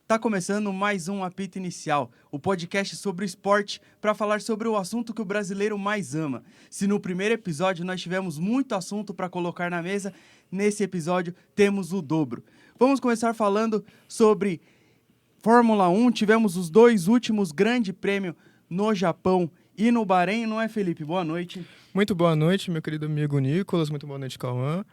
Tá começando mais um Apito Inicial, o podcast sobre o esporte para falar sobre o assunto que o brasileiro mais ama. Se no primeiro episódio nós tivemos muito assunto para colocar na mesa, nesse episódio temos o dobro. Vamos começar falando sobre Fórmula 1, tivemos os dois últimos grandes prêmios no Japão e no Bahrein, não é, Felipe? Boa noite. Muito boa noite, meu querido amigo Nicolas, muito boa noite, Cauã.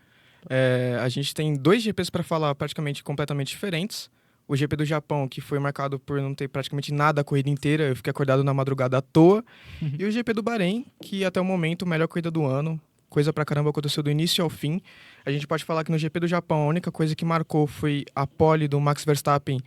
A gente tem dois GPs para falar praticamente completamente diferentes. O GP do Japão, que foi marcado por não ter praticamente nada a corrida inteira, eu fiquei acordado na madrugada à toa. E o GP do Bahrein, que até o momento, a melhor corrida do ano. Coisa pra caramba aconteceu do início ao fim. A gente pode falar que no GP do Japão, a única coisa que marcou foi a pole do Max Verstappen,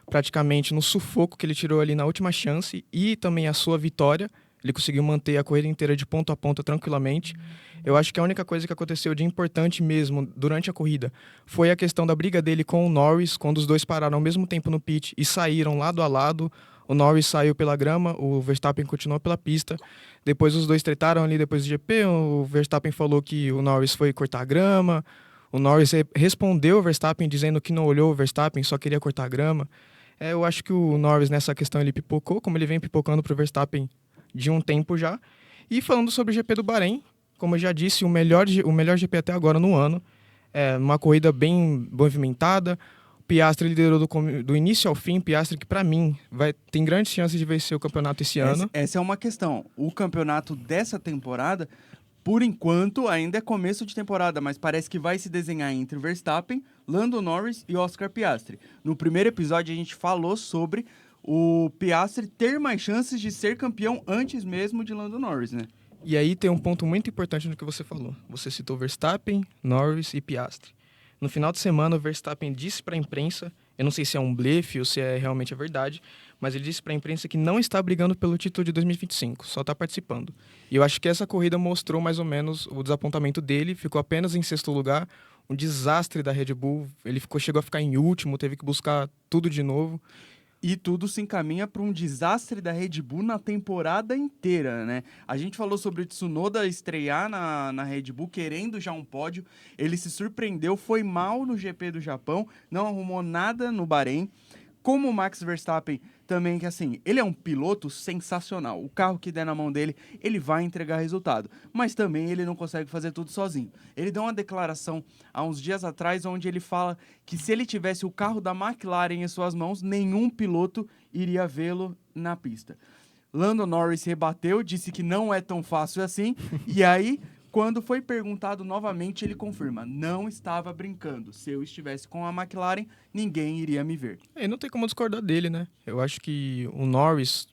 praticamente no sufoco que ele tirou ali na última chance, e também a sua vitória. Ele conseguiu manter a corrida inteira de ponta a ponta tranquilamente. Eu acho que a única coisa que aconteceu de importante mesmo durante a corrida foi a questão da briga dele com o Norris, quando os dois pararam ao mesmo tempo no pit e saíram lado a lado. O Norris saiu pela grama, o Verstappen continuou pela pista. Depois os dois tretaram ali depois do GP. O Verstappen falou que o Norris foi cortar a grama. O Norris respondeu o Verstappen dizendo que não olhou o Verstappen, só queria cortar a grama. Eu acho que o Norris nessa questão ele pipocou, como ele vem pipocando pro Verstappen de um tempo já. E falando sobre o GP do Bahrein, como eu já disse, o melhor GP até agora no ano. Uma corrida bem movimentada. O Piastri liderou do início ao fim. Piastri que, para mim, tem grandes chances de vencer o campeonato esse ano. Essa é uma questão. O campeonato dessa temporada, por enquanto, ainda é começo de temporada, mas parece que vai se desenhar entre Verstappen, Lando Norris e Oscar Piastri. No primeiro episódio, a gente falou sobre o Piastri ter mais chances de ser campeão antes mesmo de Lando Norris, né? E aí tem um ponto muito importante no que você falou. Você citou Verstappen, Norris e Piastri. No final de semana, o Verstappen disse para a imprensa, eu não sei se é um blefe ou se é realmente a verdade, mas ele disse para a imprensa que não está brigando pelo título de 2025, só está participando. E eu acho que essa corrida mostrou mais ou menos o desapontamento dele, ficou apenas em sexto lugar, um desastre da Red Bull, ele chegou a ficar em último, teve que buscar tudo de novo. E tudo se encaminha para um desastre da Red Bull na temporada inteira, né? A gente falou sobre o Tsunoda estrear na Red Bull, querendo já um pódio. Ele se surpreendeu, foi mal no GP do Japão, não arrumou nada no Bahrein. Como o Max Verstappen também, que assim, ele é um piloto sensacional. O carro que der na mão dele, ele vai entregar resultado. Mas também ele não consegue fazer tudo sozinho. Ele deu uma declaração há uns dias atrás, onde ele fala que se ele tivesse o carro da McLaren em suas mãos, nenhum piloto iria vê-lo na pista. Lando Norris rebateu, disse que não é tão fácil assim, e aí, quando foi perguntado novamente, ele confirma, não estava brincando. Se eu estivesse com a McLaren, ninguém iria me ver. E não tem como discordar dele, né? Eu acho que o Norris,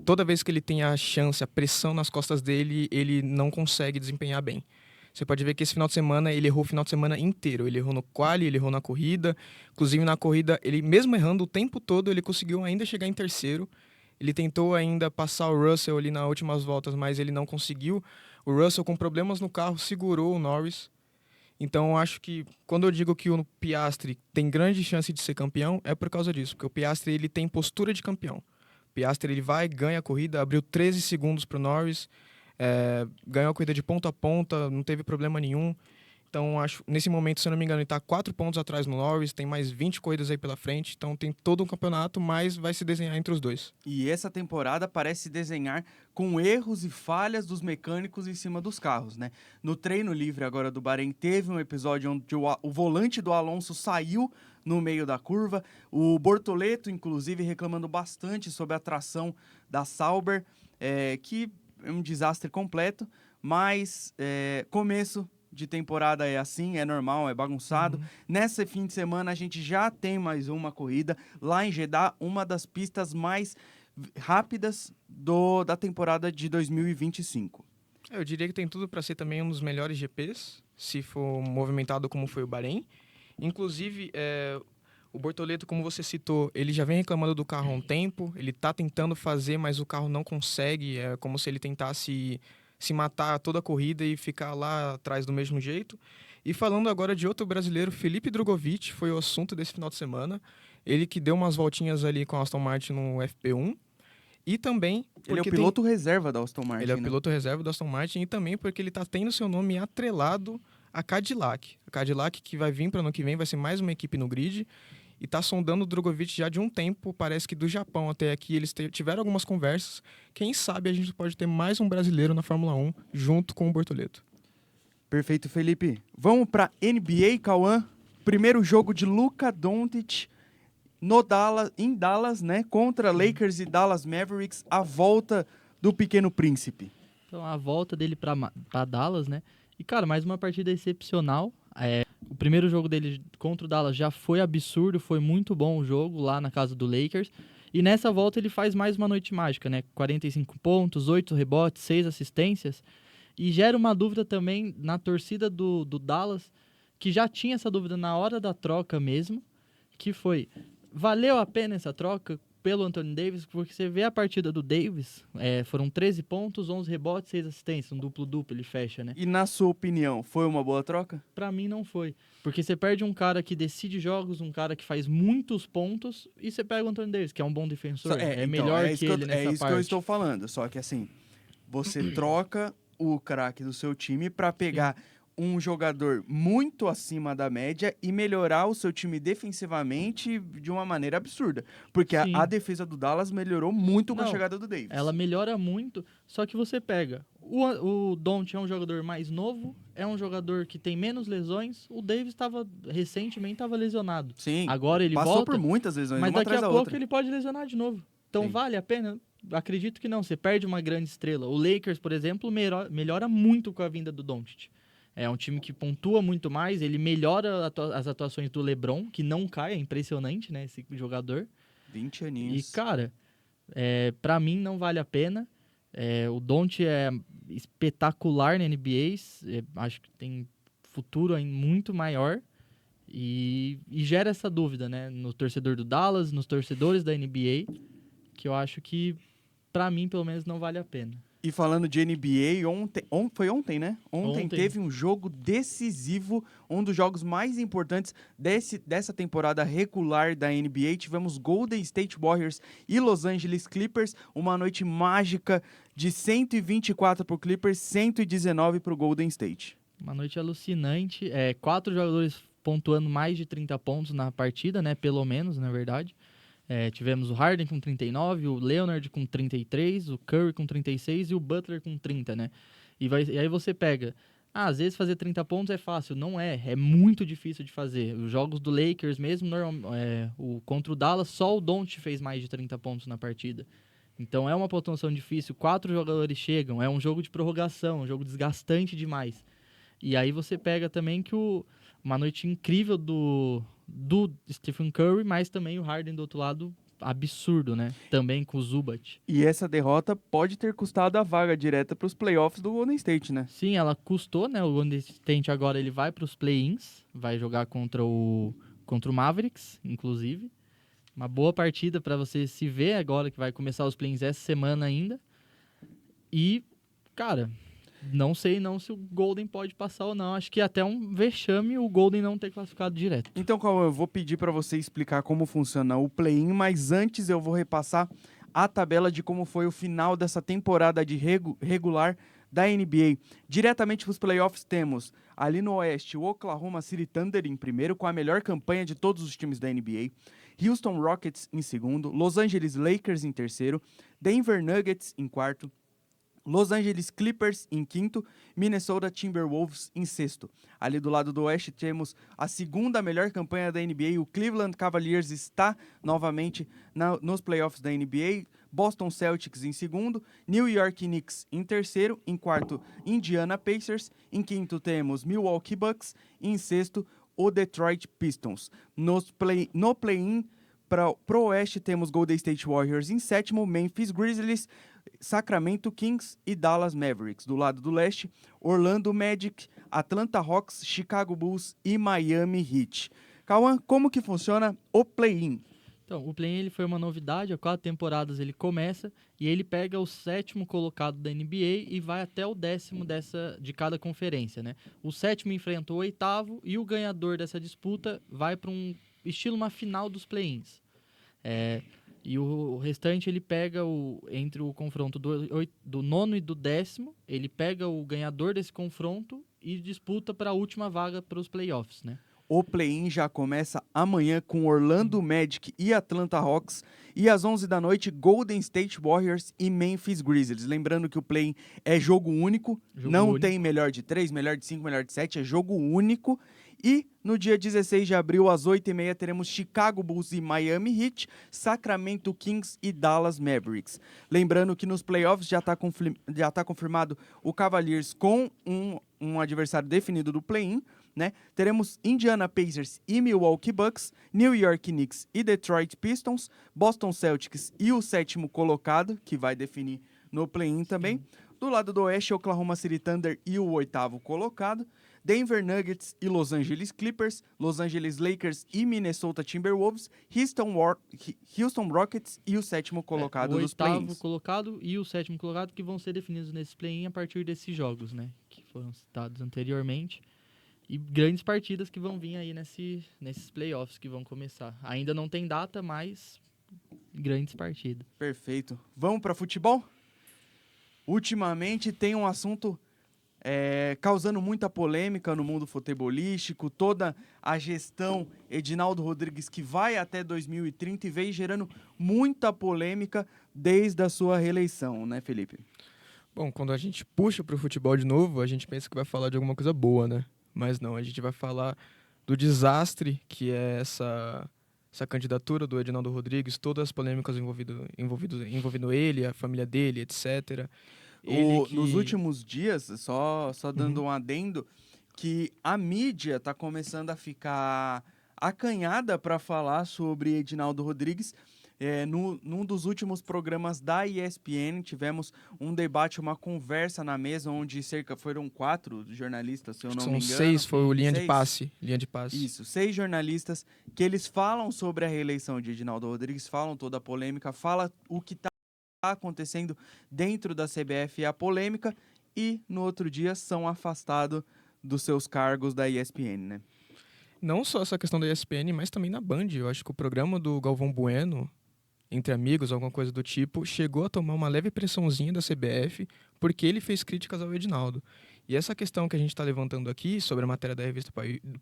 toda vez que ele tem a chance, a pressão nas costas dele, ele não consegue desempenhar bem. Você pode ver que esse final de semana, ele errou o final de semana inteiro. Ele errou no quali, ele errou na corrida. Inclusive, na corrida, ele mesmo errando o tempo todo, ele conseguiu ainda chegar em terceiro. Ele tentou ainda passar o Russell ali nas últimas voltas, mas ele não conseguiu. O Russell, com problemas no carro, segurou o Norris. Então, eu acho que quando eu digo que o Piastri tem grande chance de ser campeão, é por causa disso. Porque o Piastri ele tem postura de campeão. O Piastri ele vai, ganha a corrida, abriu 13 segundos para o Norris, ganhou a corrida de ponta a ponta, não teve problema nenhum. Então, acho nesse momento, se eu não me engano, ele está 4 pontos atrás no Norris, tem mais 20 corridas aí pela frente, então tem todo um campeonato, mas vai se desenhar entre os dois. E essa temporada parece desenhar com erros e falhas dos mecânicos em cima dos carros, né? No treino livre agora do Bahrein, teve um episódio onde o volante do Alonso saiu no meio da curva, o Bortoleto, inclusive, reclamando bastante sobre a tração da Sauber, que é um desastre completo, mas começo de temporada é assim, é normal, é bagunçado. Nesse fim de semana a gente já tem mais uma corrida lá em Jeddah, uma das pistas mais rápidas da temporada de 2025. Eu diria que tem tudo para ser também um dos melhores GPs, se for movimentado como foi o Bahrein. Inclusive, o Bortoleto, como você citou, ele já vem reclamando do carro há um tempo, ele está tentando fazer, mas o carro não consegue, é como se ele tentasse se matar toda a corrida e ficar lá atrás do mesmo jeito. E falando agora de outro brasileiro, Felipe Drogovic foi o assunto desse final de semana. Ele que deu umas voltinhas ali com a Aston Martin no FP1. E também... Ele é o piloto reserva da Aston Martin, Ele é o piloto reserva da Aston Martin e também porque ele está tendo seu nome atrelado a Cadillac. A Cadillac que vai vir para ano que vem, vai ser mais uma equipe no grid. e tá sondando o Drogovic já de um tempo. Parece que do Japão até aqui eles tiveram algumas conversas. Quem sabe a gente pode ter mais um brasileiro na Fórmula 1 junto com o Bortoleto. Perfeito, Felipe. Vamos para NBA, Cauã. Primeiro jogo de Luka Doncic em Dallas, né? Contra Lakers e Dallas Mavericks. A volta do Pequeno Príncipe. Então, a volta dele pra Dallas, né? E, cara, mais uma partida excepcional. O primeiro jogo dele contra o Dallas já foi absurdo, foi muito bom o jogo lá na casa do Lakers. E nessa volta ele faz mais uma noite mágica, né? 45 pontos, 8 rebotes, 6 assistências. E gera uma dúvida também na torcida do Dallas, que já tinha essa dúvida na hora da troca mesmo, que foi, valeu a pena essa troca pelo Anthony Davis? Porque você vê a partida do Davis, foram 13 pontos, 11 rebotes, 6 assistências, um duplo-duplo ele fecha, né? E na sua opinião, foi uma boa troca? Pra mim não foi, porque você perde um cara que decide jogos, um cara que faz muitos pontos, e você pega o Anthony Davis, que é um bom defensor, Então, melhor que ele nessa É isso parte. que eu estou falando. Só que assim, você troca o craque do seu time para pegar um jogador muito acima da média e melhorar o seu time defensivamente de uma maneira absurda. Porque Sim. a defesa do Dallas melhorou muito com a Não, chegada do Davis. Ela melhora muito, só que você pega. O Doncic é um jogador mais novo, é um jogador que tem menos lesões. O Davis recentemente estava lesionado. Sim, Agora ele passou volta, por muitas lesões, mas uma daqui atrás a da pouco outra. ele pode lesionar de novo. Então Sim. vale a pena? Acredito que não. Você perde uma grande estrela. O Lakers, por exemplo, melhora muito com a vinda do Doncic. É um time que pontua muito mais, ele melhora as atuações do LeBron, que não cai, é impressionante, né, esse jogador. 20 E, aninhos. cara, pra mim não vale a pena. O Doncic é espetacular na NBA, acho que tem futuro muito maior. E gera essa dúvida, né, no torcedor do Dallas, nos torcedores da NBA, que eu acho que, pra mim, pelo menos, não vale a pena. E falando de NBA, foi ontem, né? Ontem teve um jogo decisivo, um dos jogos mais importantes dessa temporada regular da NBA. Tivemos Golden State Warriors e Los Angeles Clippers, uma noite mágica de 124 para o Clippers, 119 para o Golden State. Uma noite alucinante, 4 jogadores pontuando mais de 30 pontos na partida, né? Pelo menos, na verdade. Tivemos o Harden com 39, o Leonard com 33, o Curry com 36 e o Butler com 30, né? E aí você pega... às vezes fazer 30 pontos é fácil. Não é. É muito difícil de fazer. Os jogos do Lakers mesmo, contra o Dallas, só o Doncic fez mais de 30 pontos na partida. Então é uma pontuação difícil. 4 jogadores chegam. É um jogo de prorrogação, um jogo desgastante demais. E aí você pega também que uma noite incrível do Stephen Curry, mas também o Harden do outro lado, absurdo, né? Também com o Zubac. E essa derrota pode ter custado a vaga direta para os playoffs do Golden State, né? Sim, ela custou, né? O Golden State agora ele vai para os play-ins, vai jogar contra o Mavericks, inclusive. Uma boa partida para você se ver agora que vai começar os play-ins essa semana ainda. E, cara, não sei não se o Golden pode passar ou não. Acho que até um vexame o Golden não ter classificado direto. Então, Cauã, eu vou pedir para você explicar como funciona o play-in, mas antes eu vou repassar a tabela de como foi o final dessa temporada de regular da NBA. Diretamente para os playoffs temos ali no Oeste o Oklahoma City Thunder em primeiro, com a melhor campanha de todos os times da NBA. Houston Rockets em segundo, Los Angeles Lakers em terceiro, Denver Nuggets em quarto, Los Angeles Clippers em quinto, Minnesota Timberwolves em sexto. Ali do lado do Oeste temos a segunda melhor campanha da NBA, o Cleveland Cavaliers está novamente nos playoffs da NBA, Boston Celtics em segundo, New York Knicks em terceiro, em quarto Indiana Pacers, em quinto temos Milwaukee Bucks e em sexto o Detroit Pistons. No play-in pro Oeste temos Golden State Warriors em sétimo, Memphis Grizzlies, Sacramento Kings e Dallas Mavericks. Do lado do leste, Orlando Magic, Atlanta Hawks, Chicago Bulls e Miami Heat. Cauã, como que funciona o play-in? Então, o play-in ele foi uma novidade, há 4 temporadas ele começa e ele pega o 7º colocado da NBA e vai até o 10º de cada conferência, né? O 7º enfrenta o 8º e o ganhador dessa disputa vai para uma final dos play-ins. E o restante ele pega entre o confronto do 9º e do 10º, ele pega o ganhador desse confronto e disputa para a última vaga para os playoffs, né? O play-in já começa amanhã com Orlando Magic e Atlanta Hawks. E às 11 da noite, Golden State Warriors e Memphis Grizzlies. Lembrando que o play-in é jogo único. Não tem melhor de 3, melhor de 5, melhor de 7. É jogo único. E no dia 16 de abril, às 8h30, teremos Chicago Bulls e Miami Heat, Sacramento Kings e Dallas Mavericks. Lembrando que nos playoffs já tá confirmado o Cavaliers com um adversário definido do play-in, né? Teremos Indiana Pacers e Milwaukee Bucks, New York Knicks e Detroit Pistons, Boston Celtics e o 7º colocado, que vai definir no play-in também. Do lado do oeste, Oklahoma City Thunder e o 8º colocado, Denver Nuggets e Los Angeles Clippers, Los Angeles Lakers e Minnesota Timberwolves, Houston Rockets e o 7º colocado dos play-ins. O 8º colocado e o 7º colocado que vão ser definidos nesse play-in a partir desses jogos, né? Que foram citados anteriormente. E grandes partidas que vão vir aí nesses playoffs que vão começar. Ainda não tem data, mas grandes partidas. Perfeito. Vamos para futebol? Ultimamente tem um assunto causando muita polêmica no mundo futebolístico, toda a gestão Edinaldo Rodrigues que vai até 2030 e vem gerando muita polêmica desde a sua reeleição, né, Felipe? Bom, quando a gente puxa pro futebol de novo, a gente pensa que vai falar de alguma coisa boa, né? Mas não, a gente vai falar do desastre que é essa candidatura do Edinaldo Rodrigues, todas as polêmicas envolvendo ele, a família dele, etc. Nos últimos dias, só dando um adendo, que a mídia está começando a ficar acanhada para falar sobre Edinaldo Rodrigues. Num dos últimos programas da ESPN, tivemos um debate, uma conversa na mesa, onde foram 4 jornalistas, se eu não me engano. São 6, foi o linha de passe. Isso, 6 jornalistas, que eles falam sobre a reeleição de Edinaldo Rodrigues, falam toda a polêmica, fala o que está acontecendo dentro da CBF e a polêmica, e no outro dia são afastados dos seus cargos da ESPN, né? Não só essa questão da ESPN, mas também na Band. Eu acho que o programa do Galvão Bueno, Entre Amigos, alguma coisa do tipo, chegou a tomar uma leve pressãozinha da CBF porque ele fez críticas ao Edinaldo. E essa questão que a gente está levantando aqui sobre a matéria da revista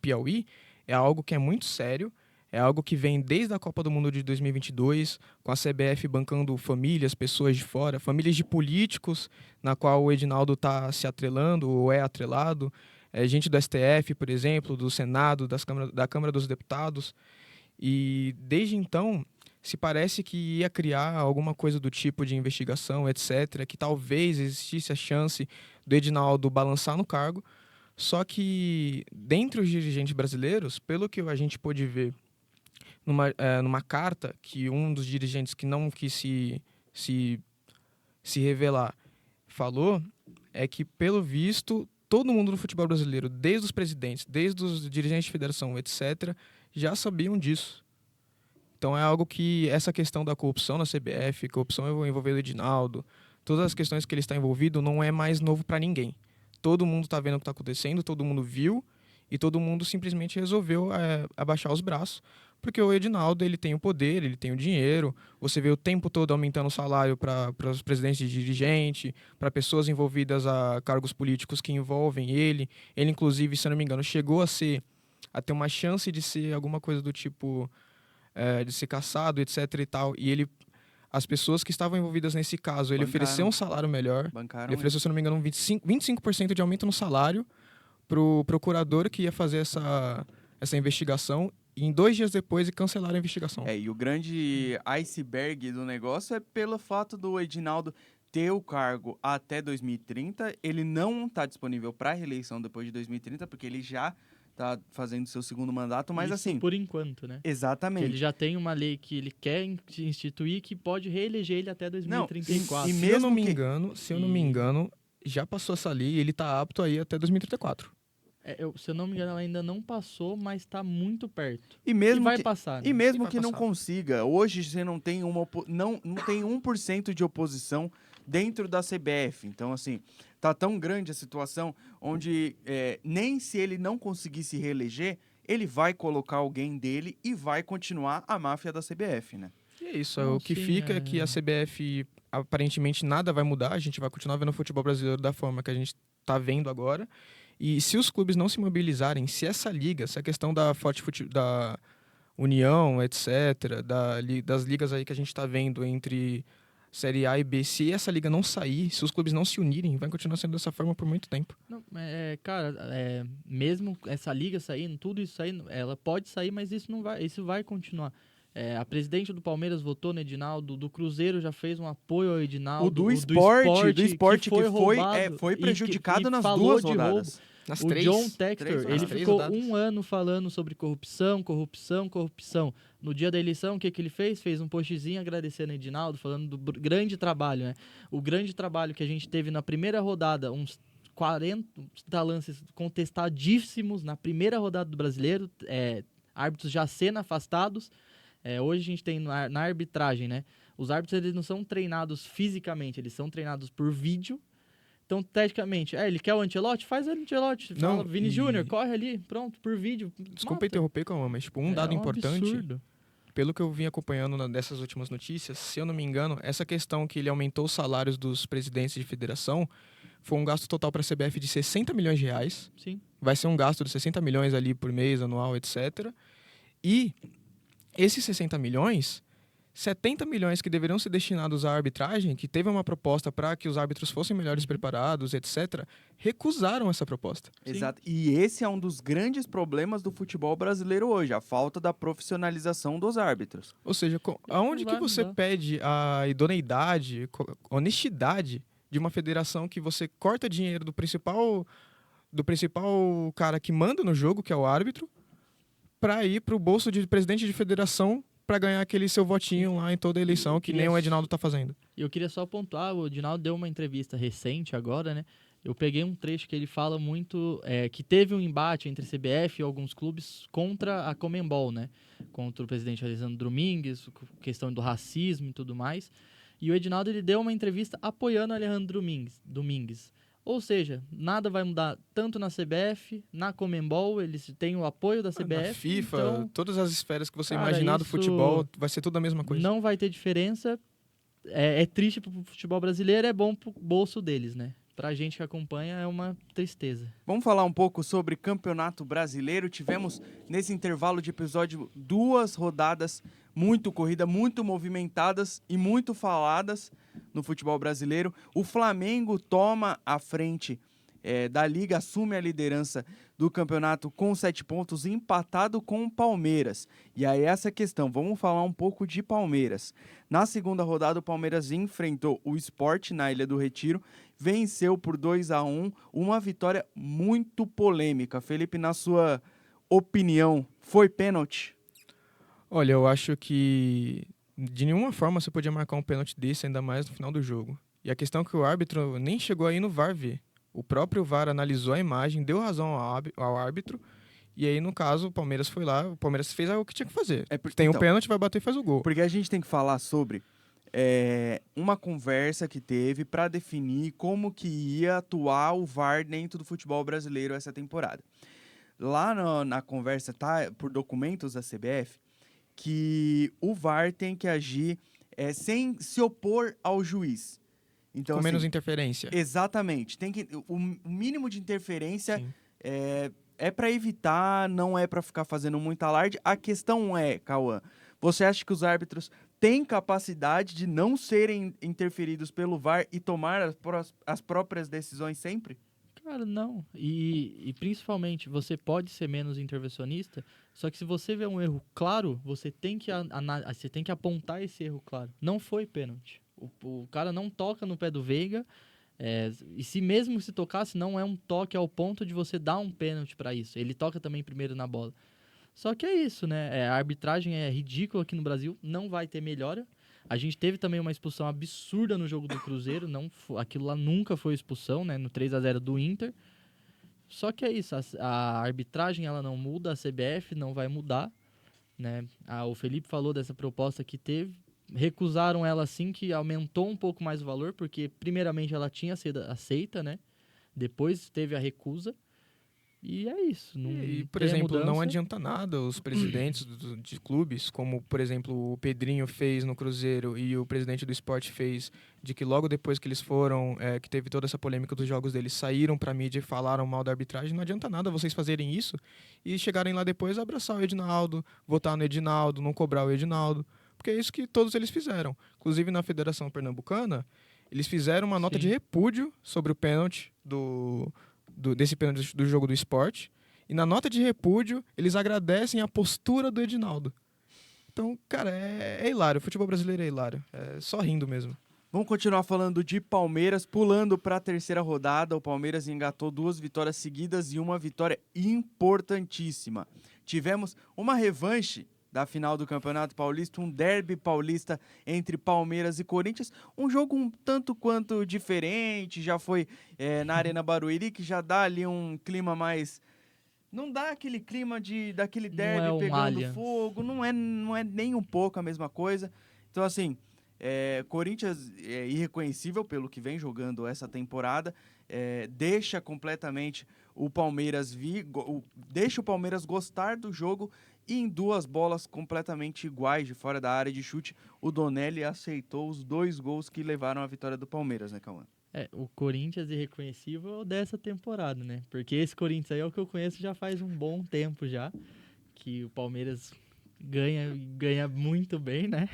Piauí é algo que é muito sério, é algo que vem desde a Copa do Mundo de 2022, com a CBF bancando famílias, pessoas de fora, famílias de políticos, na qual o Edinaldo está se atrelando ou é atrelado, gente do STF, por exemplo, do Senado, da Câmara dos Deputados. E desde então se parece que ia criar alguma coisa do tipo de investigação, etc., que talvez existisse a chance do Edinaldo balançar no cargo, só que dentre os dirigentes brasileiros, pelo que a gente pôde ver numa carta que um dos dirigentes que não quis se revelar falou, é que, pelo visto, todo mundo no futebol brasileiro, desde os presidentes, desde os dirigentes de federação, etc., já sabiam disso. Então é algo que essa questão da corrupção na CBF, corrupção envolvendo o Edinaldo, todas as questões que ele está envolvido não é mais novo para ninguém. Todo mundo está vendo o que está acontecendo, todo mundo viu e todo mundo simplesmente resolveu abaixar os braços, porque o Edinaldo ele tem o poder, ele tem o dinheiro, você vê o tempo todo aumentando o salário para os presidentes de dirigente, para pessoas envolvidas a cargos políticos que envolvem ele. Ele, inclusive, se eu não me engano, chegou a ter uma chance de ser alguma coisa do tipo... de ser caçado, etc e tal, e as pessoas que estavam envolvidas nesse caso, ele ofereceu um salário melhor, ele ofereceu, se não me engano, 25% de aumento no salário pro procurador que ia fazer essa investigação, e em 2 dias depois cancelaram a investigação. E o grande iceberg do negócio é pelo fato do Edinaldo ter o cargo até 2030, ele não está disponível para reeleição depois de 2030, porque ele já tá fazendo seu segundo mandato, mas isso assim... por enquanto, né? Exatamente. Ele já tem uma lei que ele quer instituir que pode reeleger ele até 2034. E se eu não me engano, já passou essa lei e ele tá apto aí até 2034. Se eu não me engano, ela ainda não passou, mas está muito perto. E mesmo vai passar, né? E mesmo que não consiga, hoje você não tem não tem 1% de oposição dentro da CBF. Então, assim, tá tão grande a situação onde nem se ele não conseguir se reeleger, ele vai colocar alguém dele e vai continuar a máfia da CBF, né? E é isso, o que fica é que a CBF, aparentemente, nada vai mudar, a gente vai continuar vendo o futebol brasileiro da forma que a gente tá vendo agora, E se os clubes não se mobilizarem, se essa liga, se a questão da da União, etc., das ligas aí que a gente está vendo entre Série A e B, se essa liga não sair, se os clubes não se unirem, vai continuar sendo dessa forma por muito tempo. Não, cara, mesmo essa liga saindo, tudo isso saindo, ela pode sair, mas isso vai continuar. A presidente do Palmeiras votou no Edinaldo, do Cruzeiro já fez um apoio ao Edinaldo. O do esporte que roubado foi prejudicado e nas falou duas de rodadas. roubo. Nas O três. John Textor, Três ele rodadas. ficou rodadas. 1 ano falando sobre corrupção. No dia da eleição, o que ele fez? Fez um postzinho agradecendo a Edinaldo, falando do grande trabalho, né? O grande trabalho que a gente teve na primeira rodada, uns 40 lances contestadíssimos na primeira rodada do Brasileiro, árbitros já sendo afastados. Hoje a gente tem na arbitragem, né? Os árbitros, eles não são treinados fisicamente, eles são treinados por vídeo. Então, tecnicamente, ele quer o Ancelotti? Faz o Ancelotti. Não, Fala, Vini Júnior, corre ali, pronto, por vídeo. Desculpa interromper, Calma, mas tipo, um dado importante, Absurdo. pelo que eu vim acompanhando dessas últimas notícias, se eu não me engano, essa questão que ele aumentou os salários dos presidentes de federação foi um gasto total para a CBF de 60 milhões de reais. Sim. Vai ser um gasto de 60 milhões ali por mês, anual, etc. E esses 60 milhões, 70 milhões que deveriam ser destinados à arbitragem, que teve uma proposta para que os árbitros fossem melhores preparados, etc., recusaram essa proposta. Sim. Exato. E esse é um dos grandes problemas do futebol brasileiro hoje, a falta da profissionalização dos árbitros. Ou seja, aonde Não que vai você mudar. pede a idoneidade, honestidade de uma federação que você corta dinheiro do principal cara que manda no jogo, que é o árbitro, para ir para o bolso de presidente de federação para ganhar aquele seu votinho lá em toda eleição, que nem o Edinaldo tá fazendo. E eu queria só pontuar, o Edinaldo deu uma entrevista recente agora, né? Eu peguei um trecho que ele fala muito, que teve um embate entre a CBF e alguns clubes contra a Conmebol, né? Contra o presidente Alessandro Domingues, questão do racismo e tudo mais. E o Edinaldo, ele deu uma entrevista apoiando o Alejandro Domingues. Ou seja, nada vai mudar tanto na CBF, na Conmebol, eles têm o apoio da CBF. Na FIFA, então, todas as esferas que você cara, imaginar do isso futebol, vai ser tudo a mesma coisa. não vai ter diferença. É triste pro futebol brasileiro, é bom pro bolso deles, né? Pra gente que acompanha, é uma tristeza. Vamos falar um pouco sobre Campeonato Brasileiro. Tivemos, nesse intervalo de episódio, 2 rodadas muito corridas, muito movimentadas e muito faladas no futebol brasileiro. O Flamengo toma a frente da Liga, assume a liderança do campeonato com 7 pontos, empatado com o Palmeiras. E aí essa questão, vamos falar um pouco de Palmeiras. Na segunda rodada, o Palmeiras enfrentou o Sport na Ilha do Retiro, venceu por 2-1, uma vitória muito polêmica. Felipe, na sua opinião, foi pênalti? Olha, eu acho que de nenhuma forma você podia marcar um pênalti desse, ainda mais no final do jogo. E a questão é que o árbitro nem chegou aí no VAR ver. O próprio VAR analisou a imagem, deu razão ao árbitro, e aí, no caso, o Palmeiras foi lá, o Palmeiras fez o que tinha que fazer. Tem um pênalti, vai bater e faz o gol. Porque a gente tem que falar sobre uma conversa que teve para definir como que ia atuar o VAR dentro do futebol brasileiro essa temporada. Lá na conversa, tá, por documentos da CBF, que o VAR tem que agir sem se opor ao juiz. Então, Com menos assim, interferência. exatamente. O mínimo de interferência Sim. é para evitar, não é para ficar fazendo muito alarde. A questão é, Cauã, você acha que os árbitros têm capacidade de não serem interferidos pelo VAR e tomar as próprias decisões sempre? Cara, não. E principalmente, você pode ser menos intervencionista, só que se você vê um erro claro, você tem que apontar esse erro claro. Não foi pênalti. O cara não toca no pé do Veiga, e se mesmo se tocasse, não é um toque ao ponto de você dar um pênalti para isso. Ele toca também primeiro na bola. Só que é isso, né? A arbitragem é ridícula aqui no Brasil, não vai ter melhora. A gente teve também uma expulsão absurda no jogo do Cruzeiro, aquilo lá nunca foi expulsão, né? No 3-0 do Inter. Só que é isso, a arbitragem ela não muda, a CBF não vai mudar, né? O Felipe falou dessa proposta que teve, recusaram ela assim, que aumentou um pouco mais o valor, porque primeiramente ela tinha sido aceita, né? Depois teve a recusa. E é isso. Não E, por tem a exemplo, não mudança. adianta nada os presidentes de clubes, como, por exemplo, o Pedrinho fez no Cruzeiro e o presidente do Sport fez, de que logo depois que eles foram, que teve toda essa polêmica dos jogos deles, saíram pra mídia e falaram mal da arbitragem. Não adianta nada vocês fazerem isso e chegarem lá depois, abraçar o Edinaldo, votar no Edinaldo, não cobrar o Edinaldo, porque é isso que todos eles fizeram. Inclusive, na Federação Pernambucana, eles fizeram uma nota Sim. de repúdio sobre o pênalti desse pênalti do jogo do Sport. E na nota de repúdio, eles agradecem a postura do Edinaldo. Então, cara, é hilário. O futebol brasileiro é hilário. É só rindo mesmo. Vamos continuar falando de Palmeiras, pulando para a terceira rodada. O Palmeiras engatou 2 vitórias seguidas e uma vitória importantíssima. Tivemos uma revanche da final do Campeonato Paulista, um derby paulista entre Palmeiras e Corinthians. Um jogo um tanto quanto diferente, já foi na Arena Barueri, que já dá ali um clima mais... Não dá aquele clima daquele Não derby é um pegando Allianz. fogo, não é nem um pouco a mesma coisa. Então, assim, Corinthians é irreconhecível pelo que vem jogando essa temporada, deixa completamente o Palmeiras deixa o Palmeiras gostar do jogo e em 2 bolas completamente iguais de fora da área de chute, o Donelli aceitou os 2 gols que levaram à vitória do Palmeiras, né, Cauã? O Corinthians irreconhecível é o dessa temporada, né? Porque esse Corinthians aí é o que eu conheço já faz um bom tempo já, que o Palmeiras ganha muito bem, né?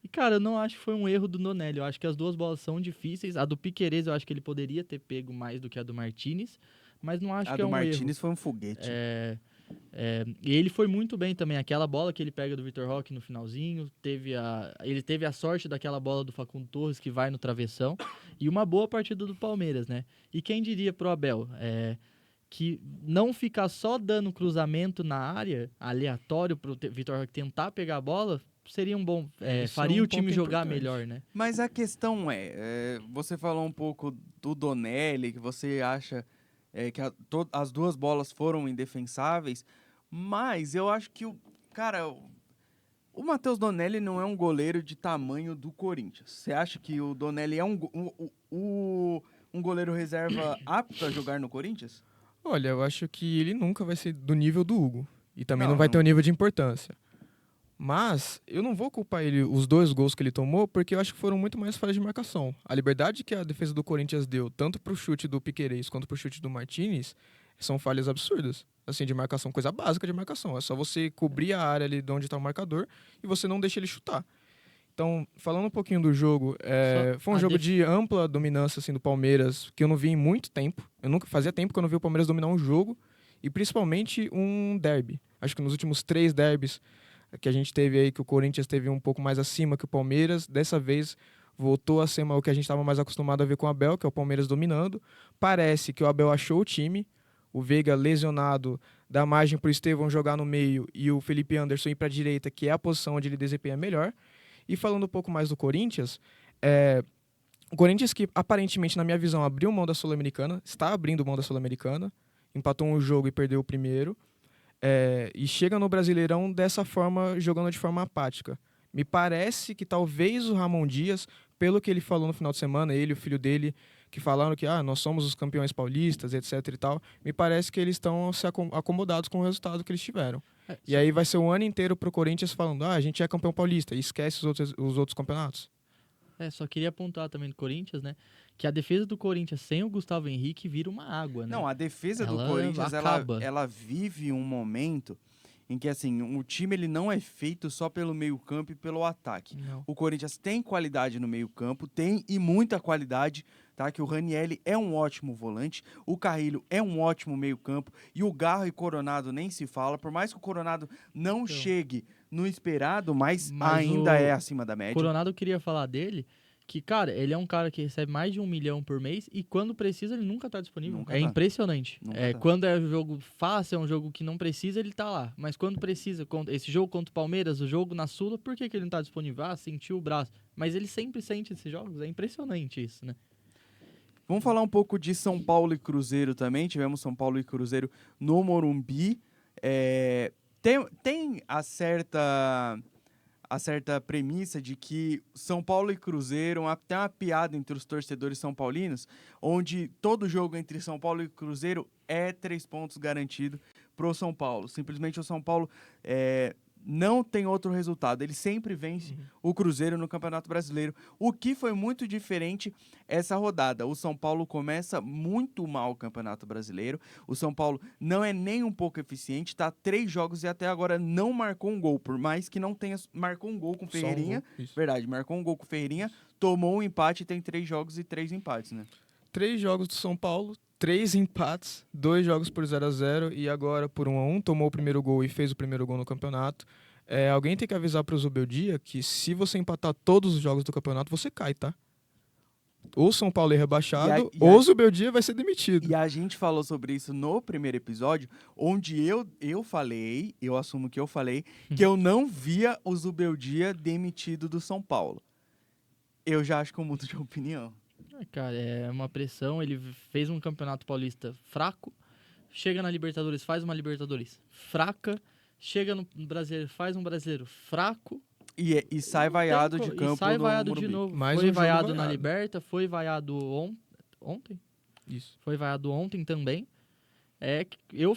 E, cara, eu não acho que foi um erro do Donelli. Eu acho que as 2 bolas são difíceis. A do Piquerez eu acho que ele poderia ter pego mais do que a do Martinez, mas não acho A que é do um erro. Martinez foi um foguete. E ele foi muito bem também. Aquela bola que ele pega do Vitor Roque no finalzinho, ele teve a sorte daquela bola do Facundo Torres que vai no travessão e uma boa partida do Palmeiras, né? E quem diria pro Abel que não ficar só dando cruzamento na área, aleatório pro Vitor Roque tentar pegar a bola, seria um bom... Isso faria é um o time ponto jogar importante. melhor, né? Mas a questão você falou um pouco do Donelli, que você acha que as 2 bolas foram indefensáveis, mas eu acho que o Matheus Donelli não é um goleiro de tamanho do Corinthians. Você acha que o Donelli é um goleiro reserva apto a jogar no Corinthians? Olha, eu acho que ele nunca vai ser do nível do Hugo. E também Não, não vai não. ter o nível de importância. Mas eu não vou culpar ele, os 2 gols que ele tomou, porque eu acho que foram muito mais falhas de marcação. A liberdade que a defesa do Corinthians deu, tanto pro chute do Piquerez quanto pro chute do Martinez, são falhas absurdas. Assim, de marcação, coisa básica de marcação. É só você cobrir a área ali de onde tá o marcador e você não deixa ele chutar. Então, falando um pouquinho do jogo, foi um jogo de ampla dominância assim, do Palmeiras, que eu não vi em muito tempo. Fazia tempo que eu não vi o Palmeiras dominar um jogo, e principalmente um derby. Acho que nos últimos 3 derbys que a gente teve aí, que o Corinthians teve um pouco mais acima que o Palmeiras, dessa vez voltou a ser o que a gente estava mais acostumado a ver com o Abel, que é o Palmeiras dominando. Parece que o Abel achou o time, o Veiga lesionado, dá margem para o Estevão jogar no meio e o Felipe Anderson ir para a direita, que é a posição onde ele desempenha melhor. E falando um pouco mais do Corinthians, o Corinthians que aparentemente, na minha visão, abriu mão da Sul-Americana, está abrindo mão da Sul-Americana, empatou um jogo e perdeu o primeiro, e chega no Brasileirão dessa forma, jogando de forma apática. Me parece que talvez o Ramon Dias, pelo que ele falou no final de semana, ele e o filho dele, que falaram que nós somos os campeões paulistas, etc e tal, me parece que eles estão se acomodados com o resultado que eles tiveram. E aí vai ser o ano inteiro pro Corinthians falando, a gente é campeão paulista, e esquece os outros campeonatos. Só queria apontar também do Corinthians, né? Que a defesa do Corinthians sem o Gustavo Henrique vira uma água, né? Não, a defesa do Ela Corinthians, acaba. ela vive um momento em que, assim, o time ele não é feito só pelo meio-campo e pelo ataque. Não. O Corinthians tem qualidade no meio-campo, tem e muita qualidade, tá? Que o Ranielli é um ótimo volante, o Carrilho é um ótimo meio-campo e o Garro e Coronado nem se fala. Por mais que o Coronado não chegue no esperado, mas ainda é acima da média. Coronado, eu queria falar dele, que, cara, ele é um cara que recebe mais de 1 milhão por mês e quando precisa ele nunca tá disponível. Nunca é tá. impressionante. Nunca tá. Quando é um jogo fácil, é um jogo que não precisa, ele tá lá. Mas quando precisa, esse jogo contra o Palmeiras, o jogo na Sula, por que ele não tá disponível? Sentiu o braço. Mas ele sempre sente esses jogos, é impressionante isso, né? Vamos falar um pouco de São Paulo e Cruzeiro também. Tivemos São Paulo e Cruzeiro no Morumbi. Tem a certa a certa premissa de que São Paulo e Cruzeiro, até uma piada entre os torcedores são paulinos, onde todo jogo entre São Paulo e Cruzeiro é 3 pontos garantido pro São Paulo. Simplesmente o São Paulo não tem outro resultado. Ele sempre vence o Cruzeiro no Campeonato Brasileiro. O que foi muito diferente essa rodada. O São Paulo começa muito mal o Campeonato Brasileiro. O São Paulo não é nem um pouco eficiente. Está 3 jogos e até agora não marcou um gol. Por mais que não tenha... Marcou um gol com o Só um Ferreirinha. gol, isso. Verdade, marcou um gol com o Ferreirinha. Tomou um empate e tem 3 jogos e 3 empates, né? 3 jogos do São Paulo, 3 empates, 2 jogos por 0-0 e agora por 1-1, tomou o primeiro gol e fez o primeiro gol no campeonato. Alguém tem que avisar para o Zubeldia que se você empatar todos os jogos do campeonato, você cai, tá? Ou São Paulo é rebaixado, ou o Zubeldia vai ser demitido. E a gente falou sobre isso no primeiro episódio, onde eu falei, eu assumo que eu falei, que eu não via o Zubeldia demitido do São Paulo. Eu já acho que eu mudo de opinião. Cara, é uma pressão. Ele fez um campeonato paulista fraco, chega na Libertadores, faz uma Libertadores fraca, chega no brasileiro, faz um brasileiro fraco. E sai vaiado de campo. E sai no vaiado Morumbi. de novo. Mais Foi um jogo vaiado na vaiado. Liberta, foi vaiado ontem? Isso. Foi vaiado ontem também. Eu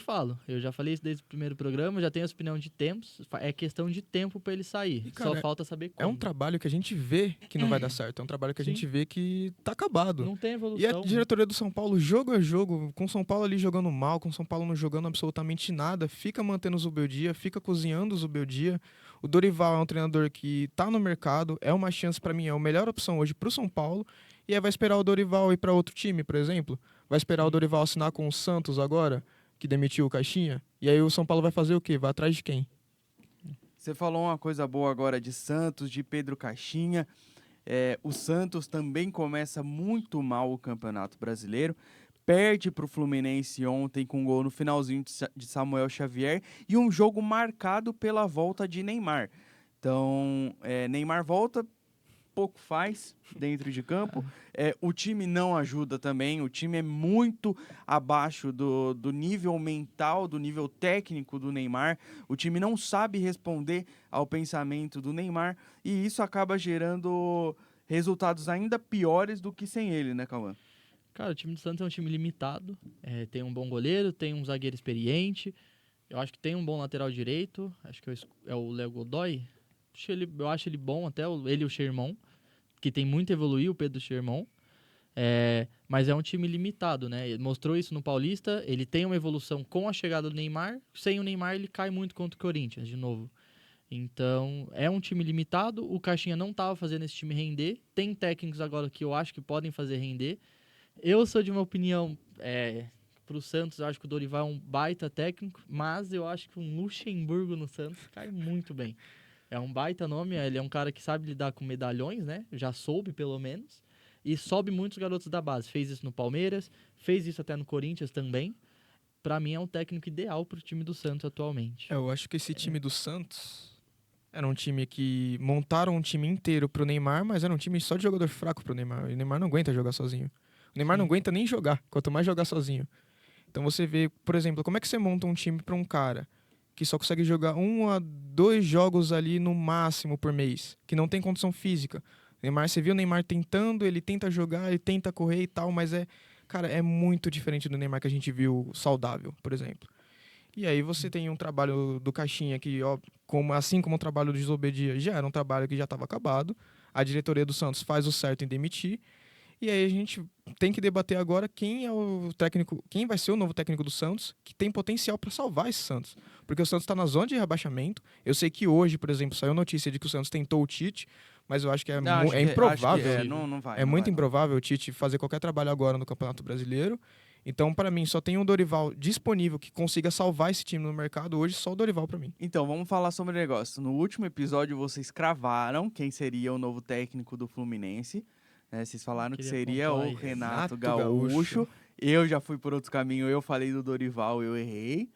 já falei isso desde o primeiro programa, já tenho essa opinião de tempos, é questão de tempo pra ele sair, E, cara, só falta saber como. É um trabalho que a gente vê que não vai dar certo, é um trabalho que a Sim. gente vê que tá acabado. Não tem E a evolução. diretoria do São Paulo, jogo a jogo, com o São Paulo ali jogando mal, com o São Paulo não jogando absolutamente nada, fica mantendo o Zubeldia, fica cozinhando o Zubeldia. O Dorival é um treinador que tá no mercado, é uma chance pra mim, é a melhor opção hoje pro São Paulo, e aí vai esperar o Dorival ir pra outro time, por exemplo? Vai esperar o Dorival assinar com o Santos agora, que demitiu o Caixinha? E aí o São Paulo vai fazer o quê? Vai atrás de quem? Você falou uma coisa boa agora de Santos, de Pedro Caixinha. O Santos também começa muito mal o Campeonato Brasileiro. Perde para o Fluminense ontem com um gol no finalzinho de Samuel Xavier. E um jogo marcado pela volta de Neymar. Então, Neymar volta, pouco faz dentro de campo. O time não ajuda também. O time é muito abaixo do nível mental, do nível técnico do Neymar. O time não sabe responder ao pensamento do Neymar. E isso acaba gerando resultados ainda piores do que sem ele, né, Cauã? Cara, o time do Santos é um time limitado, tem um bom goleiro, tem um zagueiro experiente, eu acho que tem um bom lateral direito, acho que é o Léo Godoy, eu acho ele bom até, ele e o Sherman, que tem muito a evoluir, o Pedro Sherman, mas é um time limitado, né? Ele mostrou isso no Paulista, ele tem uma evolução com a chegada do Neymar, sem o Neymar ele cai muito contra o Corinthians, de novo. Então, é um time limitado, o Caixinha não estava fazendo esse time render, tem técnicos agora que eu acho que podem fazer render. Eu sou de uma opinião, pro Santos, eu acho que o Dorival é um baita técnico, mas eu acho que um Luxemburgo no Santos cai muito bem. É um baita nome, ele é um cara que sabe lidar com medalhões, né? Já soube, pelo menos. E sobe muitos garotos da base. Fez isso no Palmeiras, fez isso até no Corinthians também. Pra mim é um técnico ideal pro time do Santos atualmente. Eu acho que esse time do Santos era um time que montaram um time inteiro pro Neymar, mas era um time só de jogador fraco pro Neymar. E o Neymar não aguenta jogar sozinho. O Neymar não aguenta nem jogar, quanto mais jogar sozinho. Então você vê, por exemplo, como é que você monta um time pra um cara que só consegue jogar 1 a 2 jogos ali no máximo por mês, que não tem condição física. Neymar, você viu o Neymar tentando, ele tenta jogar, ele tenta correr e tal, mas é muito diferente do Neymar que a gente viu saudável, por exemplo. E aí você tem um trabalho do Caixinha que, assim como o trabalho do Desobedia, já era um trabalho que já estava acabado. A diretoria do Santos faz o certo em demitir. E aí a gente tem que debater agora quem é o técnico, quem vai ser o novo técnico do Santos, que tem potencial para salvar esse Santos. Porque o Santos está na zona de rebaixamento. Eu sei que hoje, por exemplo, saiu notícia de que o Santos tentou o Tite, mas eu acho que é improvável. Não vai. É muito improvável o Tite fazer qualquer trabalho agora no Campeonato Brasileiro. Então, para mim, só tem um Dorival disponível que consiga salvar esse time no mercado hoje, só o Dorival para mim. Então, vamos falar sobre o negócio. No último episódio, vocês cravaram quem seria o novo técnico do Fluminense. Vocês falaram que seria o Renato Gaúcho. Eu já fui por outro caminho, eu falei do Dorival, eu errei.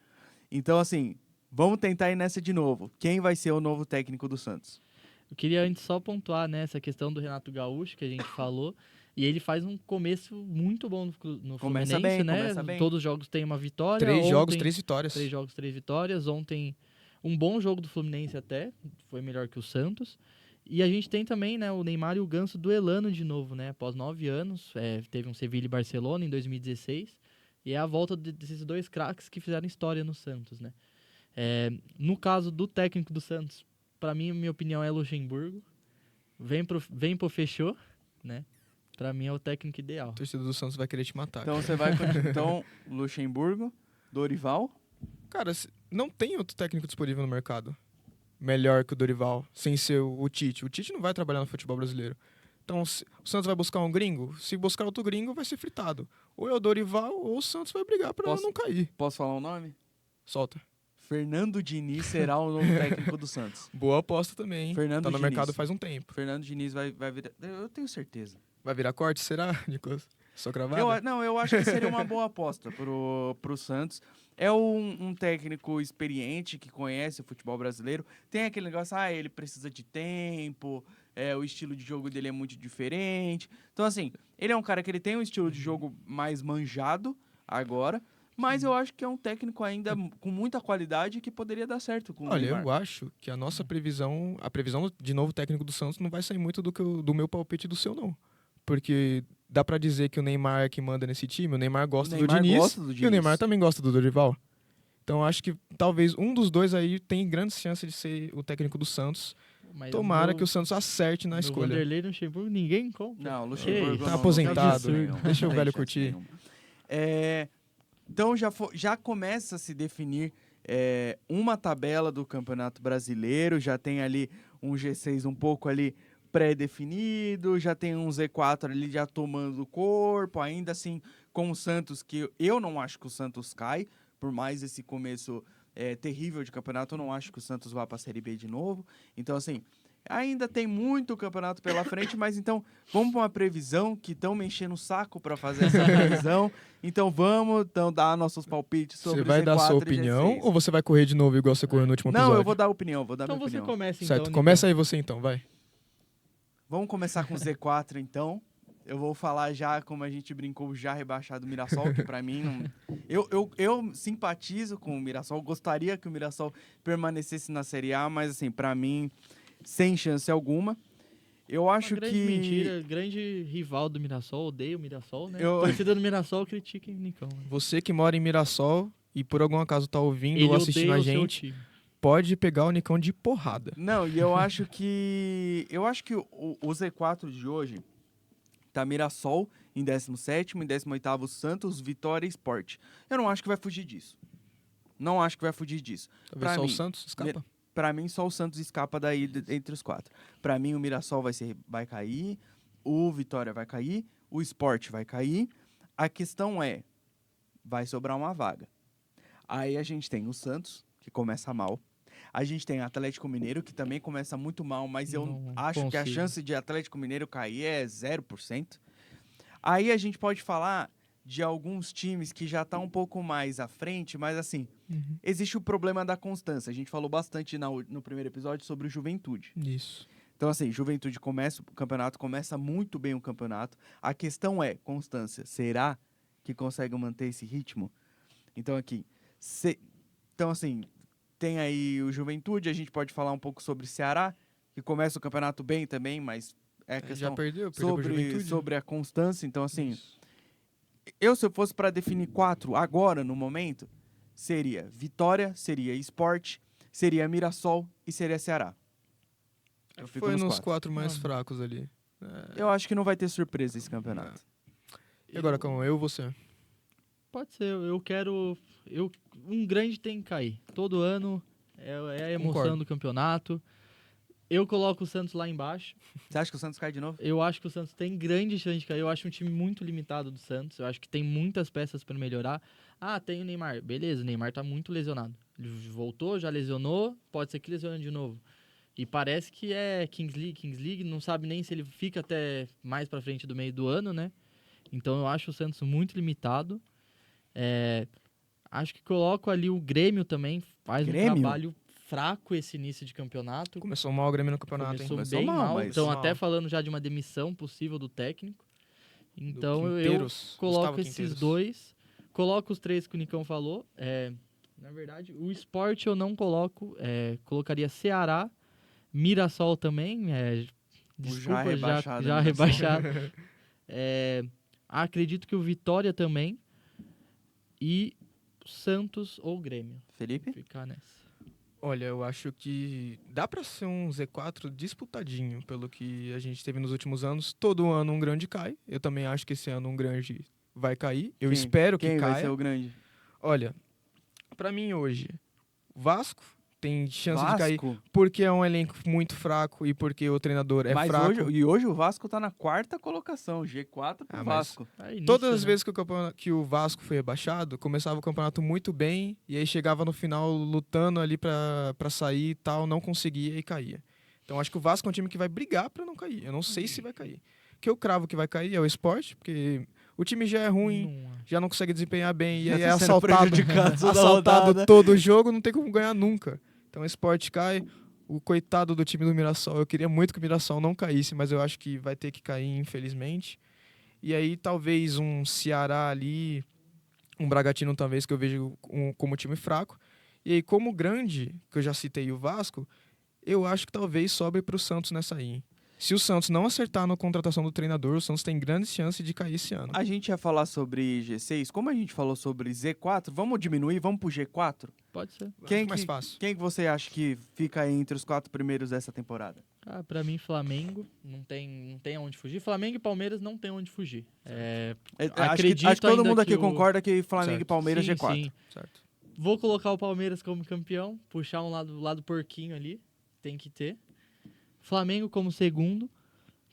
Então, assim, vamos tentar ir nessa de novo. Quem vai ser o novo técnico do Santos? Eu queria antes só pontuar, né, essa questão do Renato Gaúcho, que a gente falou. E ele faz um começo muito bom no Começa Fluminense, bem, né? começa bem. Todos os jogos têm uma vitória. 3 jogos, Ontem, 3 vitórias. 3 jogos, 3 vitórias. Ontem Um bom jogo do Fluminense até, foi melhor que o Santos. E a gente tem também, né, o Neymar e o Ganso duelando de novo, né? Após 9 anos, teve um Sevilla e Barcelona em 2016. E é a volta desses dois craques que fizeram história no Santos, né? No caso do técnico do Santos, para mim, minha opinião é Luxemburgo. Vem pro fechou, né? Para mim é o técnico ideal. A torcida do Santos vai querer te matar. Então você vai continuar. Então, Luxemburgo, Dorival. Cara, não tem outro técnico disponível no mercado melhor que o Dorival, sem ser o Tite. O Tite não vai trabalhar no futebol brasileiro. Então, o Santos vai buscar um gringo? Se buscar outro gringo, vai ser fritado. Ou é o Dorival, ou o Santos vai brigar pra não cair. Posso falar o nome? Solta. Fernando Diniz será o novo técnico do Santos. Boa aposta também, hein? Fernando Tá no Diniz. mercado faz um tempo. Fernando Diniz vai virar... Eu tenho certeza. Vai virar corte, será, Nicolas? Só cravada? Eu acho que seria uma boa aposta pro Santos. É um técnico experiente que conhece o futebol brasileiro. Tem aquele negócio, ele precisa de tempo, o estilo de jogo dele é muito diferente. Então, assim, ele é um cara que ele tem um estilo de jogo mais manjado agora, mas eu acho que é um técnico ainda com muita qualidade que poderia dar certo com o Olha, Neymar. eu acho que a nossa previsão, a previsão de novo técnico do Santos não vai sair muito do meu palpite e do seu, não. Porque dá pra dizer que o Neymar é que manda nesse time, o Neymar gosta do Diniz, e o Neymar também gosta do Dorival. Então eu acho que talvez um dos dois aí tem grandes chances de ser o técnico do Santos. Mas Tomara que o Santos acerte na no escolha. Vanderlei e Luxemburgo ninguém compra. Não, Luxemburgo Tá não aposentado, tem chance nenhuma. deixa o Não tem velho chance curtir. nenhuma. Então já começa a se definir uma tabela do Campeonato Brasileiro, já tem ali um G6 um pouco ali pré-definido, já tem um Z4 ali já tomando o corpo, ainda assim com o Santos, que eu não acho que o Santos cai, por mais esse começo terrível de campeonato, eu não acho que o Santos vá para a Série B de novo. Então, assim, ainda tem muito campeonato pela frente, mas então vamos para uma previsão, que estão me enchendo o saco para fazer essa previsão. Então vamos dar nossos palpites sobre Você vai Z4 dar sua e opinião G6. ou você vai correr de novo igual você correu no último episódio? Não, eu vou dar opinião, vou dar Então minha você opinião. começa, Certo, então. começa aí você então, vai. Vamos começar com o Z4, então. Eu vou falar já, como a gente brincou, já rebaixado o Mirassol, que pra mim não... Eu simpatizo com o Mirassol, gostaria que o Mirassol permanecesse na Série A, mas assim, pra mim, sem chance alguma. Eu acho grande que... mentira, grande rival do Mirassol, odeio o Mirassol, né? Eu- Torcida do Mirassol critica o Nicão. Né? Você que mora em Mirassol e por algum acaso tá ouvindo Ele ou assistindo odeia a o seu gente, time. pode pegar o Nicão de porrada. Não, e eu acho que... o Z4 de hoje tá Mirassol em 17º, em 18º Santos, Vitória e Sport. Eu não acho que vai fugir disso. Não acho que vai fugir disso. Talvez Pra só o mim, Santos escapa. Pra mim, só o Santos escapa daí entre os quatro. Pra mim, o Mirassol vai cair, o Vitória vai cair, o Sport vai cair. A questão vai sobrar uma vaga. Aí a gente tem o Santos, que começa mal. A gente tem Atlético Mineiro, que também começa muito mal, mas eu Não acho que a consigo. chance de Atlético Mineiro cair é 0%. Aí a gente pode falar de alguns times que já estão um pouco mais à frente, mas assim, existe o problema da constância. A gente falou bastante no primeiro episódio sobre o Juventude. Isso. Então, assim, Juventude o campeonato, começa muito bem o campeonato. A questão é constância. Será que consegue manter esse ritmo? Então, aqui, então, assim, tem aí o Juventude, a gente pode falar um pouco sobre o Ceará, que começa o campeonato bem também, mas é a Já questão perdeu pro Juventude. sobre a constância. Então, assim, Isso. se eu fosse para definir 4 agora, no momento, seria Vitória, seria Sport, seria Mirassol e seria Ceará. Eu fico Foi nos quatro. quatro mais Mano. fracos ali. Eu acho que não vai ter surpresa esse campeonato. E agora, como eu ou você? Pode ser, eu quero... um grande tem que cair. Todo ano é a emoção Concordo. do campeonato. Eu coloco o Santos lá embaixo. Você acha que o Santos cai de novo? Eu acho que o Santos tem grande chance de cair. Eu acho um time muito limitado do Santos. Eu acho que tem muitas peças para melhorar. Ah, tem o Neymar. Beleza, o Neymar tá muito lesionado. Ele voltou, já lesionou. Pode ser que lesione de novo. E parece que é Kings League. Não sabe nem se ele fica até mais para frente do meio do ano, né? Então eu acho o Santos muito limitado. Acho que coloco ali o Grêmio também. Faz Grêmio? um trabalho fraco esse início de campeonato. Começou mal o Grêmio no campeonato, Começou hein? Começou bem mal, mal. mas- Estão mal. até falando já de uma demissão possível do técnico. Então eu Quinteiros, coloco Gustavo esses Quinteiros. dois. Coloco os três que o Nicão falou. Na verdade, o Sport eu não coloco. Colocaria Ceará, Mirassol também. Desculpa, rebaixado, já Mirassol. rebaixado. Acredito que o Vitória também. E Santos ou Grêmio. Felipe? Ficar nessa. Olha, eu acho que dá pra ser um Z4 disputadinho, pelo que a gente teve nos últimos anos. Todo ano um grande cai. Eu também acho que esse ano um grande vai cair. Eu espero que Quem vai caia. ser o grande? Olha, pra mim hoje, Vasco tem chance de cair Vasco? porque é um elenco muito fraco e porque o treinador é Mas fraco. hoje o Vasco tá na 4ª colocação, G4 pro Ah, mas- Vasco. Todas as vezes que o Vasco foi rebaixado, começava o campeonato muito bem e aí chegava no final lutando ali pra sair e tal, não conseguia e caía. Então acho que o Vasco é um time que vai brigar pra não cair. Eu não sei se vai cair. O que eu cravo que vai cair é o Sport, porque o time já é ruim, já não consegue desempenhar bem e Já aí tá é sendo assaltado, prejudicado toda assaltado rodada. todo jogo, não tem como ganhar nunca. Então o Sport cai. O coitado do time do Mirassol, eu queria muito que o Mirassol não caísse, mas eu acho que vai ter que cair, infelizmente. E aí talvez um Ceará ali, um Bragantino talvez, que eu vejo como time fraco. E aí como grande, que eu já citei o Vasco, eu acho que talvez sobre para o Santos nessa aí. Se o Santos não acertar na contratação do treinador, o Santos tem grandes chances de cair esse ano. A gente ia falar sobre G6, como a gente falou sobre Z4, vamos diminuir, vamos pro G4? Pode ser. Acho mais fácil. Quem que você acha que fica aí entre os 4 primeiros dessa temporada? Pra mim, Flamengo não tem onde fugir. Flamengo e Palmeiras não tem onde fugir. Acho que todo ainda mundo aqui que concorda que Flamengo e Certo. Palmeiras Sim, G4. sim. Certo. Vou colocar o Palmeiras como campeão, puxar um lado porquinho ali, tem que ter. Flamengo como segundo.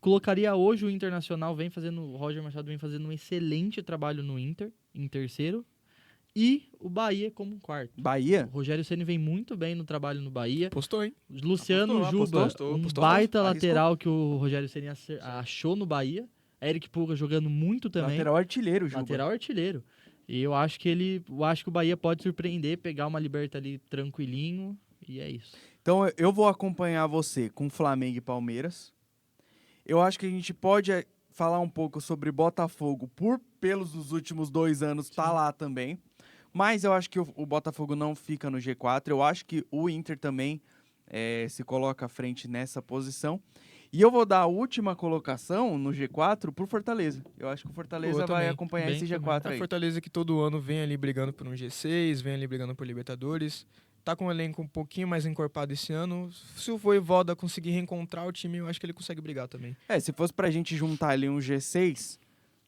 Colocaria hoje o Internacional, o Roger Machado vem fazendo um excelente trabalho no Inter, em terceiro. E o Bahia como quarto. Bahia? O Rogério Ceni vem muito bem no trabalho no Bahia. Postou, hein? Luciano Juba, apostou, um apostou, baita arriscou. lateral que o Rogério Ceni achou no Bahia. Eric Pulga jogando muito também. Lateral artilheiro, Juba. Lateral artilheiro. E eu acho que o Bahia pode surpreender, pegar uma Liberta ali tranquilinho, e é isso. Então eu vou acompanhar você com Flamengo e Palmeiras. Eu acho que a gente pode falar um pouco sobre Botafogo, pelos dos últimos 2 anos, tá lá também. Mas eu acho que o Botafogo não fica no G4. Eu acho que o Inter também se coloca à frente nessa posição. E eu vou dar a última colocação no G4 pro Fortaleza. Eu acho que o Fortaleza Boa, vai também. acompanhar Bem esse também. G4 A aí. Fortaleza que todo ano vem ali brigando por um G6, vem ali brigando por Libertadores. Tá com um elenco um pouquinho mais encorpado esse ano. Se o Voivoda conseguir reencontrar o time, eu acho que ele consegue brigar também. Se fosse pra gente juntar ali um G6,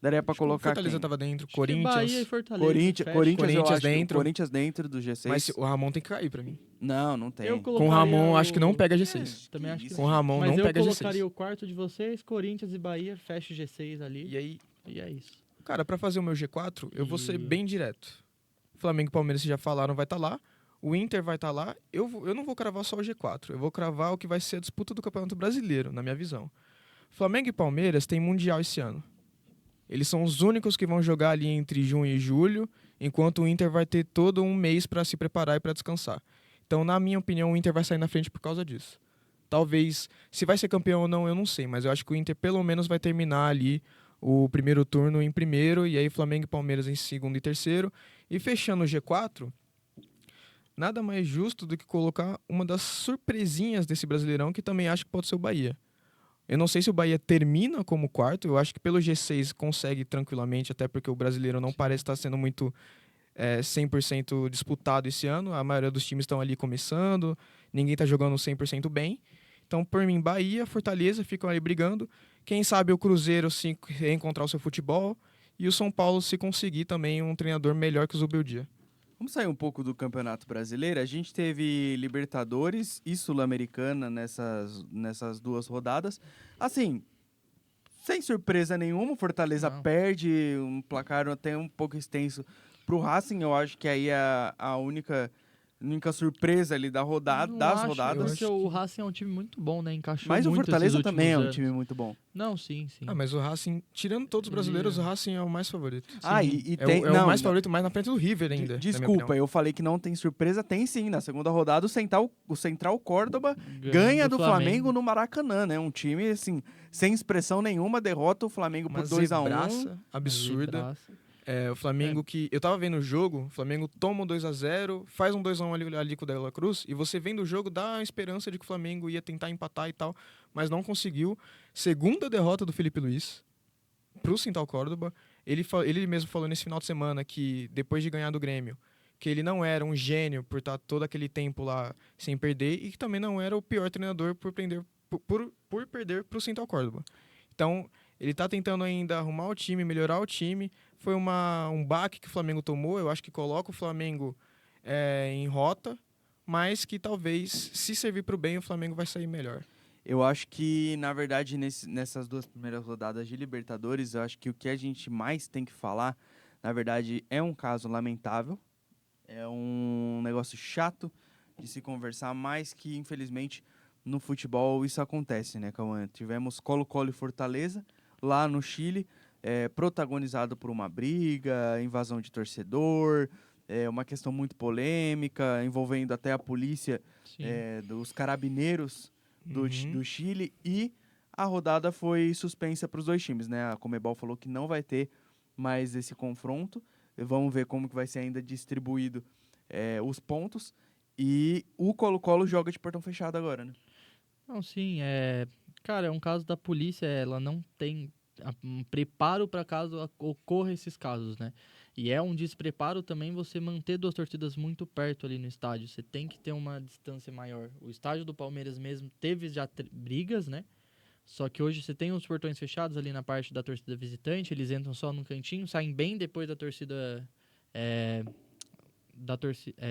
daria pra Acho que o Colocar Fortaleza quem? tava dentro, Acho que Bahia e Corinthians. Fortaleza. fecha. Corinthians eu acho que dentro. o Corinthians dentro do G6. Mas o Ramon tem que cair pra mim. Não tem. Eu Com o Ramon, acho que não pega É, G6. também acho que isso. Com o Ramon, Mas não eu pega colocaria G6. o quarto de vocês, Corinthians e Bahia, fecha o G6 ali. E aí, E é isso. cara, pra fazer o meu G4, eu vou ser E- bem direto. Flamengo e Palmeiras, vocês já falaram, vai estar lá. O Inter vai estar lá. Eu não vou cravar só o G4. Eu vou cravar o que vai ser a disputa do Campeonato Brasileiro, na minha visão. Flamengo e Palmeiras têm Mundial esse ano. Eles são os únicos que vão jogar ali entre junho e julho, enquanto o Inter vai ter todo um mês para se preparar e para descansar. Então, na minha opinião, o Inter vai sair na frente por causa disso. Talvez, se vai ser campeão ou não, eu não sei, mas eu acho que o Inter pelo menos vai terminar ali o primeiro turno em primeiro, e aí Flamengo e Palmeiras em segundo e terceiro. E fechando o G4, nada mais justo do que colocar uma das surpresinhas desse Brasileirão, que também acho que pode ser o Bahia. Eu não sei se o Bahia termina como quarto, eu acho que pelo G6 consegue tranquilamente, até porque o Brasileiro não parece estar sendo muito 100% disputado esse ano. A maioria dos times estão ali começando, ninguém está jogando 100% bem. Então, por mim, Bahia, Fortaleza ficam ali brigando. Quem sabe o Cruzeiro se reencontrar o seu futebol e o São Paulo se conseguir também um treinador melhor que o Zubeldia. Vamos sair um pouco do Campeonato Brasileiro. A gente teve Libertadores e Sul-Americana nessas 2 rodadas. Assim, sem surpresa nenhuma, o Fortaleza Não. perde um placar até um pouco extenso pro Racing. Eu acho que aí é a única surpresa ali das rodadas. Porque o Racing é um time muito bom, né? Encaixou Mas o muito Fortaleza esses também é um últimos time anos. muito bom. Não, sim. Ah, mas o Racing, tirando todos os brasileiros, o Racing é o mais favorito. E É, tem... o não, mais favorito, mais na frente do River ainda. na minha Desculpa, opinião. eu falei que não tem surpresa. Tem sim. Na segunda rodada, o Central Córdoba ganha do Flamengo no Maracanã, né? Um time, assim, sem expressão nenhuma, derrota o Flamengo Uma por 2-1. zebraça absurda. Zebraça. O Flamengo que... Eu tava vendo o jogo, o Flamengo toma um 2-0, faz um 2-1 ali com o De La Cruz, e você vendo o jogo dá a esperança de que o Flamengo ia tentar empatar e tal, mas não conseguiu. Segunda derrota do Felipe Luiz pro Sintal Córdoba. Ele mesmo falou nesse final de semana que, depois de ganhar do Grêmio, que ele não era um gênio por estar todo aquele tempo lá sem perder, e que também não era o pior treinador por perder pro Sintal Córdoba. Então, ele tá tentando ainda arrumar o time, melhorar o time. Foi um baque que o Flamengo tomou. Eu acho que coloca o Flamengo em rota, mas que talvez, se servir para o bem, o Flamengo vai sair melhor. Eu acho que, na verdade, nessas 2 primeiras rodadas de Libertadores, eu acho que o que a gente mais tem que falar, na verdade, é um caso lamentável. É um negócio chato de se conversar, mas que, infelizmente, no futebol isso acontece, né, Cauã? Tivemos Colo-Colo e Fortaleza lá no Chile, protagonizado por uma briga, invasão de torcedor, uma questão muito polêmica, envolvendo até a polícia dos carabineiros do Chile, e a rodada foi suspensa para os 2 times, né? A Conmebol falou que não vai ter mais esse confronto. Vamos ver como que vai ser ainda distribuído os pontos. E o Colo-Colo joga de portão fechado agora, né? Não, sim, cara, é um caso da polícia, ela não tem um preparo para caso ocorra esses casos, né? E é um despreparo também você manter 2 torcidas muito perto ali no estádio. Você tem que ter uma distância maior. O estádio do Palmeiras mesmo teve já brigas, né? Só que hoje você tem os portões fechados ali na parte da torcida visitante, eles entram só no cantinho, saem bem depois da torcida...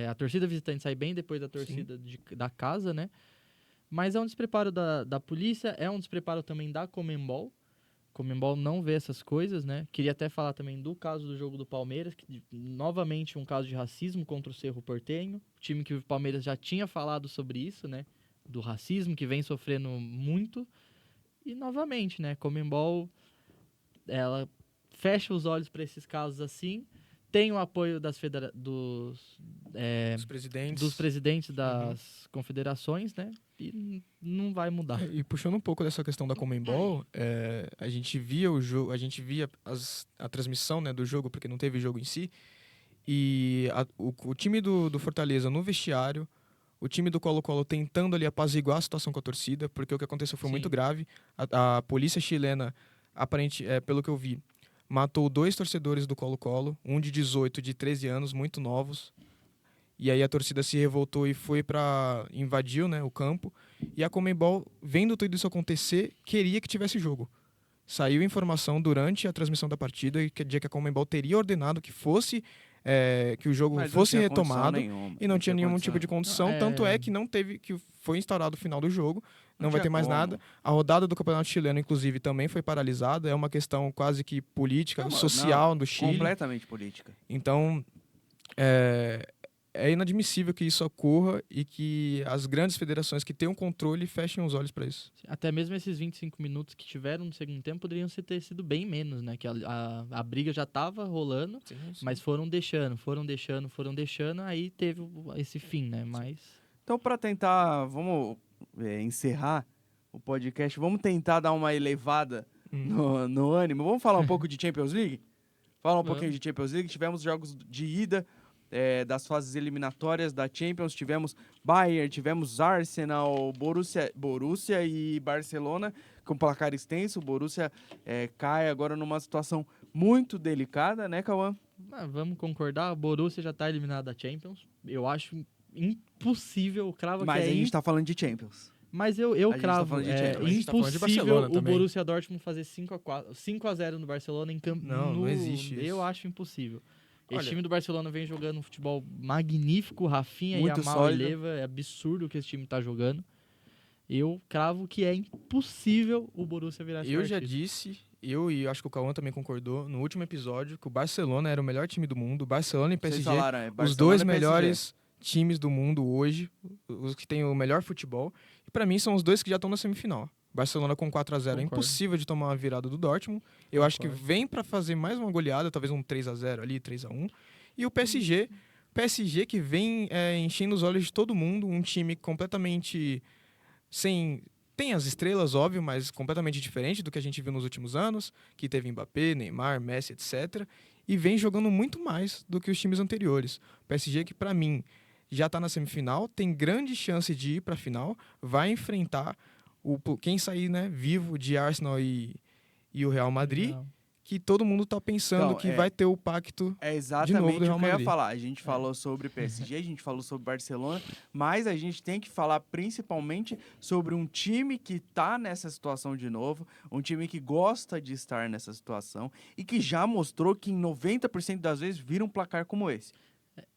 a torcida visitante sai bem depois da torcida da casa, né? Mas é um despreparo da polícia, é um despreparo também da Conmebol. Conmebol não vê essas coisas, né? Queria até falar também do caso do jogo do Palmeiras, que novamente um caso de racismo contra o Cerro Porteño, time que o Palmeiras já tinha falado sobre isso, né? Do racismo, que vem sofrendo muito. E novamente, né? Conmebol, ela fecha os olhos para esses casos assim, tem o apoio dos presidentes das confederações, né? E não vai mudar. E puxando um pouco dessa questão da Conmebol, a gente via o jogo, a gente via a transmissão, né, do jogo, porque não teve jogo em si, e o time do Fortaleza no vestiário, o time do Colo-Colo tentando ali apaziguar a situação com a torcida, porque o que aconteceu foi muito grave. A polícia chilena, pelo que eu vi, matou 2 torcedores do Colo-Colo, um de 18 e de 13 anos, muito novos. E aí a torcida se revoltou e foi invadiu, né, o campo. E a Conmebol, vendo tudo isso acontecer, queria que tivesse jogo. Saiu informação durante a transmissão da partida que a Conmebol teria ordenado que que o jogo fosse retomado, e não tinha nenhum tipo de condição. Tanto é que não teve, que foi instaurado o final do jogo, não vai ter mais nada. A rodada do Campeonato Chileno, inclusive, também foi paralisada. É uma questão quase que política, social do Chile. Completamente política. Então, é inadmissível que isso ocorra e que as grandes federações que têm um controle fechem os olhos para isso. Até mesmo esses 25 minutos que tiveram no segundo tempo poderiam ter sido bem menos, né? Que a briga já estava rolando, mas foram deixando, aí teve esse fim, né? Mas... Então, para tentar, vamos encerrar o podcast, vamos tentar dar uma elevada no ânimo. Vamos falar um pouco de Champions League? Falar um pouquinho de Champions League. Tivemos jogos de ida das fases eliminatórias da Champions. Tivemos Bayern, tivemos Arsenal, Borussia e Barcelona com placar extenso. O Borussia cai agora numa situação muito delicada, né, Cauã? Vamos concordar, o Borussia já está eliminado da Champions. Eu acho impossível, o cravo Mas que a gente está falando de Champions. Mas eu cravo, impossível o Borussia Dortmund fazer 5-0 no Barcelona em campo. Não existe isso. Eu acho impossível. Esse time do Barcelona vem jogando um futebol magnífico, Rafinha, muito Yamal sólido. e Leva, é absurdo o que esse time tá jogando. Eu cravo que é impossível o Borussia virar essa partida. Já disse, e acho que o Cauã também concordou, no último episódio, que o Barcelona era o melhor time do mundo, Barcelona e PSG, os 2 melhores times do mundo hoje, os que têm o melhor futebol, e pra mim são os 2 que já estão na semifinal. Barcelona com 4-0 é impossível de tomar uma virada do Dortmund. Eu acho que vem para fazer mais uma goleada, talvez um 3-0 ali, 3-1. E o PSG que vem enchendo os olhos de todo mundo, um time completamente sem... Tem as estrelas, óbvio, mas completamente diferente do que a gente viu nos últimos anos, que teve Mbappé, Neymar, Messi, etc. e vem jogando muito mais do que os times anteriores. O PSG que, para mim, já está na semifinal, tem grande chance de ir para a final, vai enfrentar quem sair, né, vivo de Arsenal e o Real Madrid, Não. que todo mundo está pensando Então, que vai ter o pacto É de novo exatamente do Real o que eu ia Madrid. falar. A gente falou sobre PSG, a gente falou sobre Barcelona, mas a gente tem que falar principalmente sobre um time que tá nessa situação de novo, um time que gosta de estar nessa situação e que já mostrou que em 90% das vezes vira um placar como esse.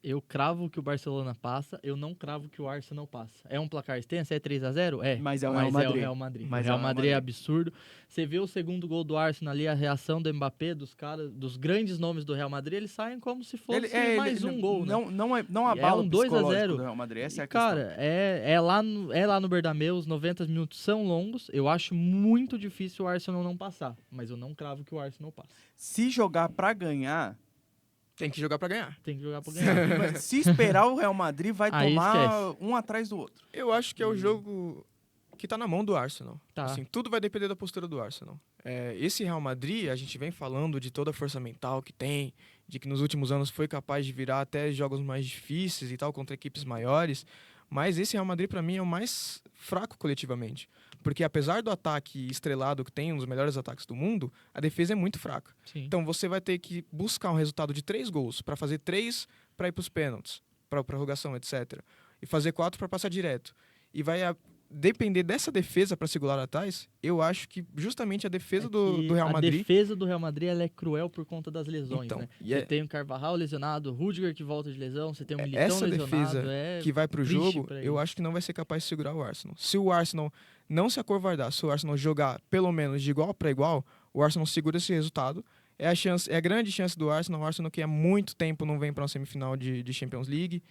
Eu cravo que o Barcelona passa, eu não cravo que o Arsenal passa. É um placar extenso? É 3-0? É. Mas é o Mas Real é o Madrid. Real Madrid. Mas O Real é o Real Madrid é Madrid. absurdo. Você vê o segundo gol do Arsenal ali, a reação do Mbappé, dos caras, dos grandes nomes do Real Madrid, eles saem como se fosse mais um gol, né? Não E abala um o 2 a 0. psicológico do Real Madrid, essa E, é a questão. cara, é lá no Bernabéu, os 90 minutos são longos. Eu acho muito difícil o Arsenal não passar, mas eu não cravo que o Arsenal passa. Se jogar pra ganhar, Tem que jogar para ganhar. Tem que jogar pra ganhar. se esperar o Real Madrid vai Aí tomar esquece. um atrás do outro. Eu acho que é o jogo que tá na mão do Arsenal. Tá. Assim, tudo vai depender da postura do Arsenal. Esse Real Madrid, a gente vem falando de toda a força mental que tem, de que nos últimos anos foi capaz de virar até jogos mais difíceis e tal, contra equipes maiores, mas esse Real Madrid, para mim, é o mais fraco coletivamente. Porque apesar do ataque estrelado que tem, um dos melhores ataques do mundo, a defesa é muito fraca. Sim. Então você vai ter que buscar um resultado de 3 gols para fazer 3 para ir para os pênaltis, para a prorrogação, etc. E fazer 4 para passar direto. E vai depender dessa defesa para segurar atrás. Eu acho que justamente a defesa do Real Madrid. A defesa do Real Madrid ela é cruel por conta das lesões, Então, né? e Você tem o Carvajal lesionado, o Rudiger que volta de lesão, você tem o Militão essa lesionado. defesa que vai pro triste jogo, pra eu eles. acho que não vai ser capaz de segurar o Arsenal. Se o Arsenal não se acovardar, se o Arsenal jogar pelo menos de igual para igual, o Arsenal segura esse resultado. É a grande chance do Arsenal, o Arsenal que há muito tempo não vem para uma semifinal de Champions League.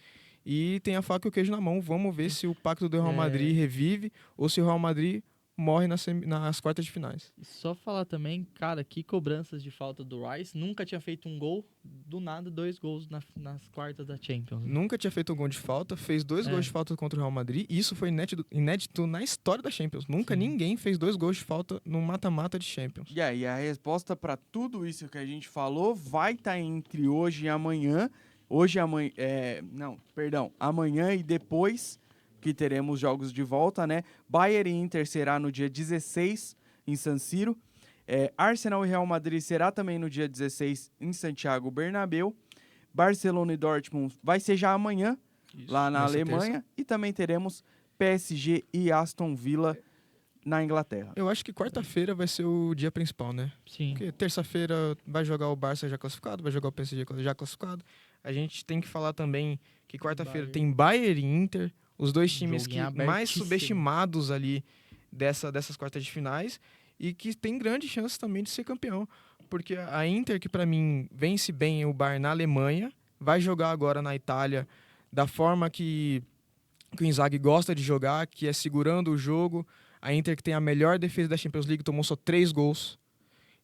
E tem a faca e o queijo na mão. Vamos ver se o pacto do Real Madrid revive ou se o Real Madrid morre nas quartas de finais. E só falar também, cara, que cobranças de falta do Rice. Nunca tinha feito um gol, do nada 2 gols nas quartas da Champions. Né? Nunca tinha feito um gol de falta, fez 2 gols de falta contra o Real Madrid. E isso foi inédito na história da Champions. Nunca ninguém fez 2 gols de falta no mata-mata de Champions. E aí, a resposta para tudo isso que a gente falou vai estar entre hoje e amanhã. Amanhã e depois que teremos jogos de volta, né? Bayern e Inter será no dia 16 em San Siro. Arsenal e Real Madrid será também no dia 16 em Santiago Bernabéu. Barcelona e Dortmund vai ser já amanhã, lá na nessa Alemanha. terça. E também teremos PSG e Aston Villa na Inglaterra. Eu acho que quarta-feira vai ser o dia principal, né? Sim. Porque terça-feira vai jogar o Barça já classificado, vai jogar o PSG já classificado. A gente tem que falar também que quarta-feira tem Bayern e Inter, os dois times que Joguinho mais abertíssimo. subestimados ali dessas quartas de finais e que tem grande chance também de ser campeão. Porque a Inter, que para mim vence bem o Bayern na Alemanha, vai jogar agora na Itália da forma que o Inzaghi gosta de jogar, que é segurando o jogo. A Inter que tem a melhor defesa da Champions League tomou só 3 gols.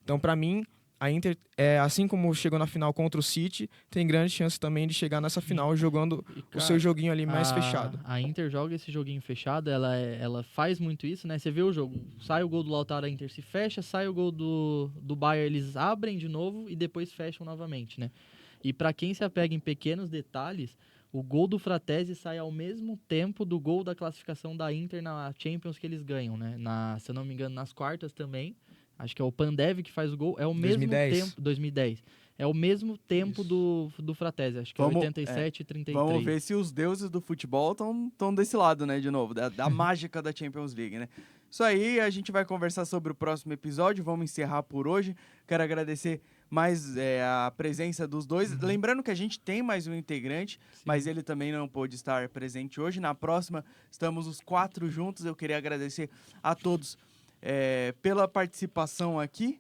Então, para mim, a Inter, assim como chegou na final contra o City, tem grande chance também de chegar nessa final jogando E, o cara, seu joguinho ali mais fechado. A Inter joga esse joguinho fechado, ela faz muito isso, né? Você vê o jogo, sai o gol do Lautaro, a Inter se fecha, sai o gol do Bayern, eles abrem de novo e depois fecham novamente, né? E para quem se apega em pequenos detalhes, o gol do Fratesi sai ao mesmo tempo do gol da classificação da Inter na Champions que eles ganham, né? Se eu não me engano, nas quartas também. Acho que é o Pandev que faz o gol. É o mesmo 2010. tempo... 2010. É o mesmo tempo do Fratesi. Acho que é 87 e 33. Vamos ver se os deuses do futebol estão desse lado, né, de novo. Da mágica da Champions League, né? Isso aí, a gente vai conversar sobre o próximo episódio. Vamos encerrar por hoje. Quero agradecer mais a presença dos dois. Lembrando que a gente tem mais um integrante, mas ele também não pôde estar presente hoje. Na próxima, estamos os 4 juntos. Eu queria agradecer a todos pela participação aqui.